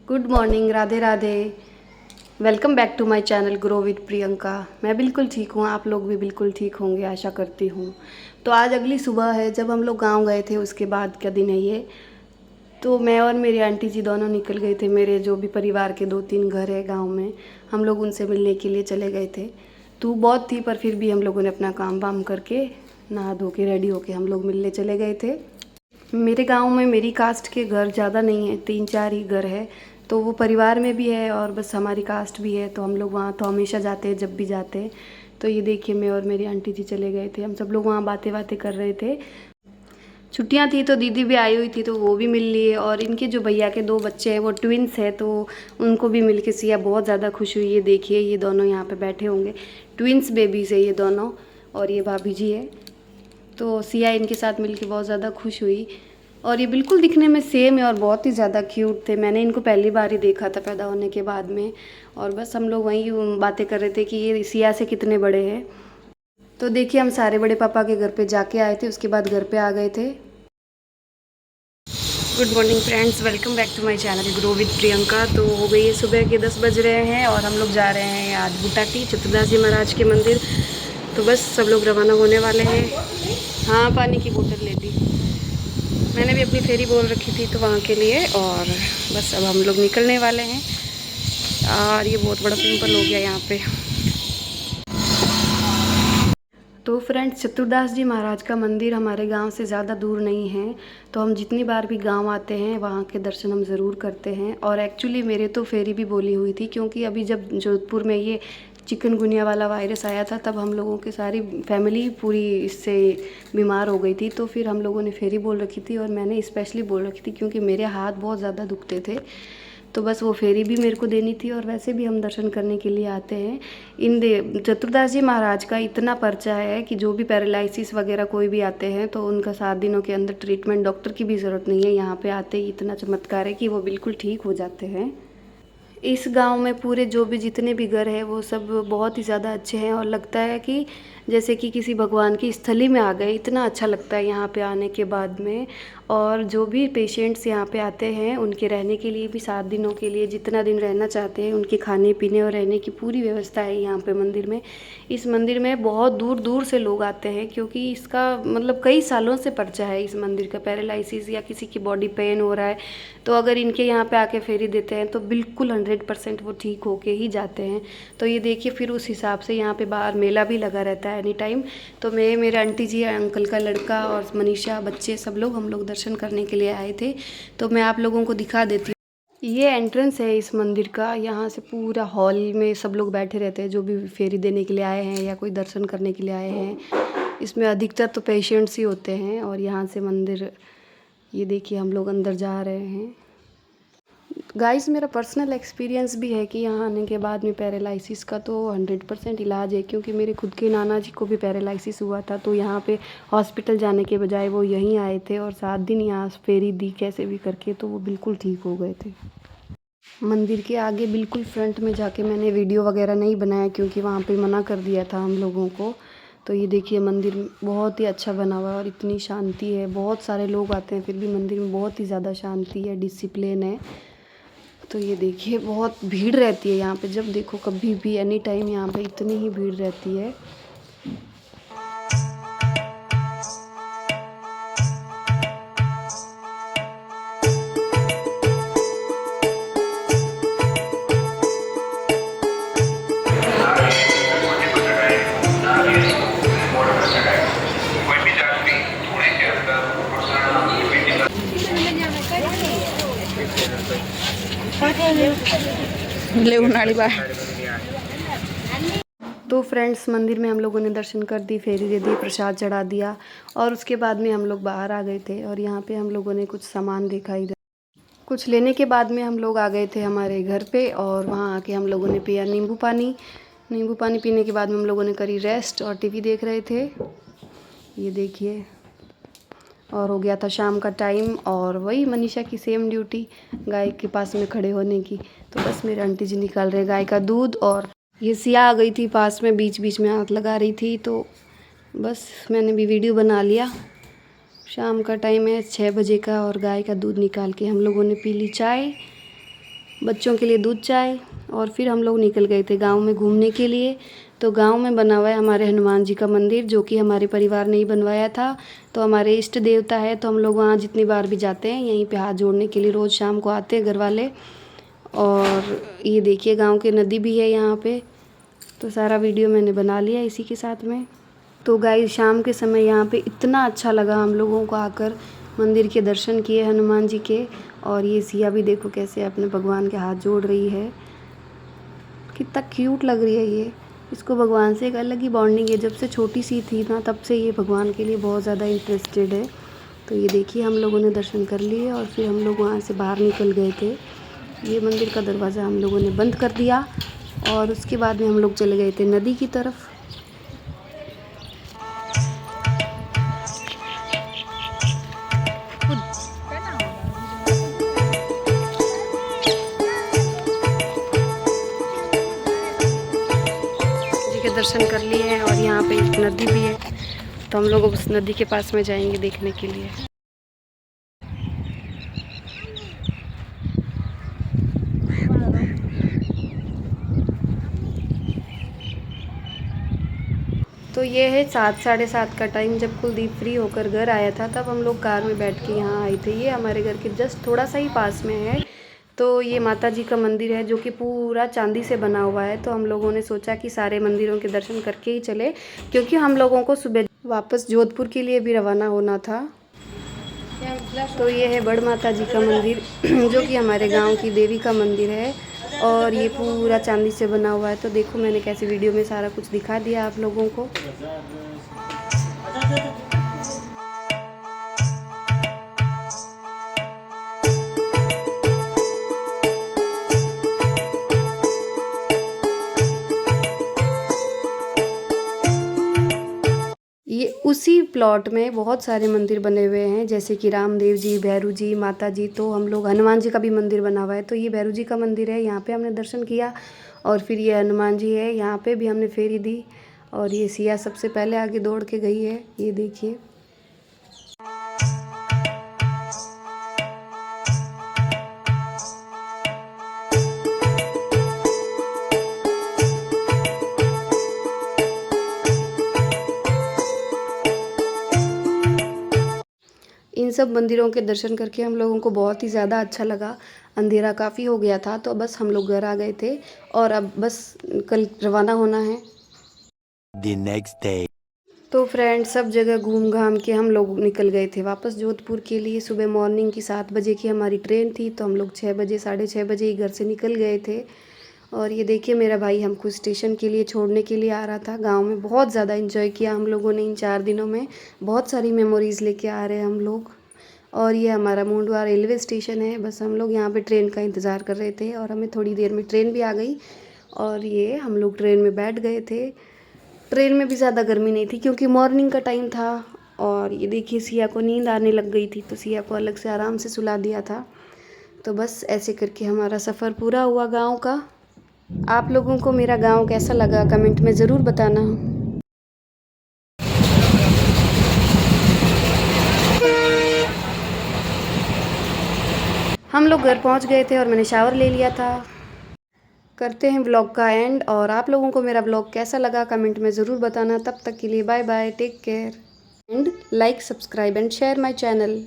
Good morning, Radhe Radhe. Welcome back to my channel grow with Priyanka. मैं बिल्कुल ठीक हूँ, आप लोग भी बिल्कुल ठीक होंगे आशा करती हूँ। तो आज अगली सुबह है, जब हम लोग गांव गए थे उसके बाद का दिन है ये। तो मैं और मेरी आंटी जी दोनों निकल गए थे, मेरे जो भी परिवार के 2-3 घर है गांव में, हम लोग उनसे मिलने के लिए चले गए थे। धूप बहुत थी पर फिर भी हम लोगों ने अपना काम वाम करके नहा धो के रेडी होके हम लोग मिलने चले गए थे। मेरे गांव में मेरी कास्ट के घर ज़्यादा नहीं है, 3-4 ही घर है। तो वो परिवार में भी है और बस हमारी कास्ट भी है, तो हम लोग वहाँ तो हमेशा जाते हैं जब भी जाते हैं। तो ये देखिए, मैं और मेरी आंटी जी चले गए थे, हम सब लोग वहाँ बातें बातें कर रहे थे। छुट्टियाँ थी तो दीदी भी आई हुई थी, तो वो भी मिल लिए। और इनके जो भैया के 2 बच्चे हैं वो ट्विंस है, तो उनको भी मिल के सिया बहुत ज़्यादा खुश हुई। ये देखिए, ये दोनों यहाँ पे बैठे होंगे, ट्विंस बेबीज़ है ये दोनों। और ये भाभी जी है, तो सिया इनके साथ मिलके बहुत ज़्यादा खुश हुई। और ये बिल्कुल दिखने में सेम है और बहुत ही ज़्यादा क्यूट थे। मैंने इनको पहली बार ही देखा था पैदा होने के बाद में। और बस हम लोग वहीं बातें कर रहे थे कि ये सिया से कितने बड़े हैं। तो देखिए, हम सारे बड़े पापा के घर पे जाके आए थे, उसके बाद घर पे आ गए थे। Good morning friends, welcome back to my channel grow with Priyanka. तो हो गई है सुबह के 10 बज रहे हैं और हम लोग जा रहे हैं आज बुटाटी चतुर्दास जी महाराज के मंदिर। तो बस सब लोग रवाना होने वाले हैं। हाँ, पानी की बोतल ले ली, मैंने भी अपनी फेरी बोल रखी थी तो वहाँ के लिए। और बस अब हम लोग निकलने वाले हैं। और ये बहुत बड़ा पिंपल हो गया यहाँ पे। तो फ्रेंड्स, चतुर्दास जी महाराज का मंदिर हमारे गांव से ज़्यादा दूर नहीं है, तो हम जितनी बार भी गांव आते हैं वहाँ के दर्शन हम ज़रूर करते हैं। और एक्चुअली मेरे तो फेरी भी बोली हुई थी, क्योंकि अभी जब जोधपुर में ये चिकनगुनिया वाला वायरस आया था तब हम लोगों की सारी फैमिली पूरी इससे बीमार हो गई थी। तो फिर हम लोगों ने फेरी बोल रखी थी और मैंने स्पेशली बोल रखी थी क्योंकि मेरे हाथ बहुत ज़्यादा दुखते थे। तो बस वो फेरी भी मेरे को देनी थी। और वैसे भी हम दर्शन करने के लिए आते हैं। चतुर्दास जी महाराज का इतना पर्चा है कि जो भी पैरालिसिस वगैरह कोई भी आते हैं तो उनका 7 दिनों के अंदर ट्रीटमेंट, डॉक्टर की भी ज़रूरत नहीं है। यहाँ पे आते ही इतना चमत्कार है कि वो बिल्कुल ठीक हो जाते हैं। इस गांव में पूरे जो भी जितने भी घर हैं वो सब बहुत ही ज़्यादा अच्छे हैं और लगता है कि जैसे कि किसी भगवान की स्थली में आ गए, इतना अच्छा लगता है यहाँ पे आने के बाद में। और जो भी पेशेंट्स यहाँ पे आते हैं उनके रहने के लिए भी 7 दिनों के लिए जितना दिन रहना चाहते हैं, उनके खाने पीने और रहने की पूरी व्यवस्था है यहाँ पे मंदिर में। इस मंदिर में बहुत दूर दूर से लोग आते हैं, क्योंकि इसका मतलब कई सालों से पर्चा है इस मंदिर का। पैरालिसिस या किसी की बॉडी पेन हो रहा है तो अगर इनके यहाँ पे आके फेरी देते हैं तो बिल्कुल 100% वो ठीक होके ही जाते हैं। तो ये देखिए, फिर उस हिसाब से यहाँ पे बाहर मेला भी लगा रहता है एनी टाइम। तो मैं, मेरे आंटी जी, अंकल का लड़का और मनीषा, बच्चे, सब लोग हम लोग दर्शन करने के लिए आए थे। तो मैं आप लोगों को दिखा देती हूँ। ये एंट्रेंस है इस मंदिर का। यहाँ से पूरा हॉल में सब लोग बैठे रहते हैं जो भी फेरी देने के लिए आए हैं या कोई दर्शन करने के लिए आए हैं। इसमें अधिकतर तो पेशेंट्स ही होते हैं। और यहाँ से मंदिर, ये देखिए, हम लोग अंदर जा रहे हैं। गाइस, मेरा पर्सनल एक्सपीरियंस भी है कि यहाँ आने के बाद में पैरालिसिस का तो 100% इलाज है, क्योंकि मेरे खुद के नाना जी को भी पैरालिसिस हुआ था। तो यहाँ पे हॉस्पिटल जाने के बजाय वो यहीं आए थे और 7 दिन यहाँ फेरी दी कैसे भी करके, तो वो बिल्कुल ठीक हो गए थे। मंदिर के आगे बिल्कुल फ्रंट में जाके मैंने वीडियो वगैरह नहीं बनाया, क्योंकि वहाँ पे मना कर दिया था हम लोगों को। तो ये देखिए, मंदिर बहुत ही अच्छा बना हुआ है और इतनी शांति है। बहुत सारे लोग आते हैं फिर भी मंदिर में बहुत ही ज़्यादा शांति है, डिसिप्लिन है। तो ये देखिए, बहुत भीड़ रहती है यहाँ पे, जब देखो कभी भी एनी टाइम यहाँ पे इतनी ही भीड़ रहती है। तो फ्रेंड्स, मंदिर में हम लोगों ने दर्शन कर दी, फेरी दे दी, प्रसाद चढ़ा दिया और उसके बाद में हम लोग बाहर आ गए थे। और यहाँ पे हम लोगों ने कुछ सामान देखा इधर। कुछ लेने के बाद में हम लोग आ गए थे हमारे घर पे और वहाँ आके हम लोगों ने पिया नींबू पानी। नींबू पानी पीने के बाद में हम लोगों ने करी रेस्ट और टीवी देख रहे थे। ये देखिए, और हो गया था शाम का टाइम और वही मनीषा की सेम ड्यूटी गाय के पास में खड़े होने की। तो बस मेरे आंटी जी निकाल रहे गाय का दूध। और ये सिया आ गई थी पास में, बीच बीच में हाथ लगा रही थी, तो बस मैंने भी वीडियो बना लिया। शाम का टाइम है 6 बजे का और गाय का दूध निकाल के हम लोगों ने पी ली चाय। बच्चों के लिए दूध चाय और फिर हम लोग निकल गए थे गांव में घूमने के लिए। तो गांव में बना हुआ है हमारे हनुमान जी का मंदिर, जो कि हमारे परिवार ने ही बनवाया था। तो हमारे इष्ट देवता है, तो हम लोग वहाँ जितनी बार भी जाते हैं यहीं पे हाथ जोड़ने के लिए रोज़ शाम को आते हैं घर वाले। और ये देखिए गांव की नदी भी है यहाँ पे। तो सारा वीडियो मैंने बना लिया इसी के साथ में। तो गाइस शाम के समय यहाँ पे इतना अच्छा लगा हम लोगों को आकर, मंदिर के दर्शन किए हनुमान जी के। और ये सिया भी देखो कैसे अपने भगवान के हाथ जोड़ रही है, कितना क्यूट लग रही है ये। इसको भगवान से एक अलग ही बॉन्डिंग है, जब से छोटी सी थी ना तब से ये भगवान के लिए बहुत ज़्यादा इंटरेस्टेड है। तो ये देखिए हम लोगों ने दर्शन कर लिए और फिर हम लोग वहाँ से बाहर निकल गए थे। ये मंदिर का दरवाज़ा हम लोगों ने बंद कर दिया और उसके बाद में हम लोग चले गए थे नदी की तरफ। जी के दर्शन कर लिए हैं और यहाँ पे एक नदी भी है, तो हम लोग उस नदी के पास में जाएंगे देखने के लिए। तो ये है 7 साढ़े 7 का टाइम, जब कुलदीप फ्री होकर घर आया था तब हम लोग कार में बैठ के यहाँ आए थे। ये हमारे घर के जस्ट थोड़ा सा ही पास में है। तो ये माता जी का मंदिर है जो कि पूरा चांदी से बना हुआ है। तो हम लोगों ने सोचा कि सारे मंदिरों के दर्शन करके ही चले, क्योंकि हम लोगों को सुबह वापस जोधपुर के लिए भी रवाना होना था। तो ये है बड़ माता जी का मंदिर जो कि हमारे गांव की देवी का मंदिर है और ये पूरा चांदी से बना हुआ है। तो देखो मैंने कैसे वीडियो में सारा कुछ दिखा दिया आप लोगों को। ये उसी प्लॉट में बहुत सारे मंदिर बने हुए हैं, जैसे कि रामदेव जी, भैरू जी, माता जी। तो हम लोग हनुमान जी का भी मंदिर बना हुआ है। तो ये भैरू जी का मंदिर है, यहाँ पे हमने दर्शन किया। और फिर ये हनुमान जी है, यहाँ पे भी हमने फेरी दी। और ये सिया सबसे पहले आगे दौड़ के गई है, ये देखिए। इन सब मंदिरों के दर्शन करके हम लोगों को बहुत ही ज़्यादा अच्छा लगा। अंधेरा काफ़ी हो गया था तो बस हम लोग घर आ गए थे और अब बस कल रवाना होना है। The next day. तो फ्रेंड्स सब जगह घूम घाम के हम लोग निकल गए थे वापस जोधपुर के लिए। सुबह मॉर्निंग की 7 बजे की हमारी ट्रेन थी, तो हम लोग 6 बजे 6:30 बजे ही घर से निकल गए थे। और ये देखिए मेरा भाई हमको स्टेशन के लिए छोड़ने के लिए आ रहा था। गांव में बहुत ज़्यादा एंजॉय किया हम लोगों ने इन 4 दिनों में, बहुत सारी मेमोरीज़ लेके आ रहे हैं हम लोग। और ये हमारा मुंडवा रेलवे स्टेशन है, बस हम लोग यहाँ पे ट्रेन का इंतज़ार कर रहे थे और हमें थोड़ी देर में ट्रेन भी आ गई। और ये हम लोग ट्रेन में बैठ गए थे। ट्रेन में भी ज़्यादा गर्मी नहीं थी क्योंकि मॉर्निंग का टाइम था। और ये देखिए सिया को नींद आने लग गई थी, तो सिया को अलग से आराम से सुला दिया था। तो बस ऐसे करके हमारा सफ़र पूरा हुआ गांव का। आप लोगों को मेरा गांव कैसा लगा कमेंट में ज़रूर बताना। हम लोग घर पहुंच गए थे और मैंने शावर ले लिया था। करते हैं व्लॉग का एंड, और आप लोगों को मेरा व्लॉग कैसा लगा कमेंट में ज़रूर बताना। तब तक के लिए bye bye, take care and like, subscribe and share my channel.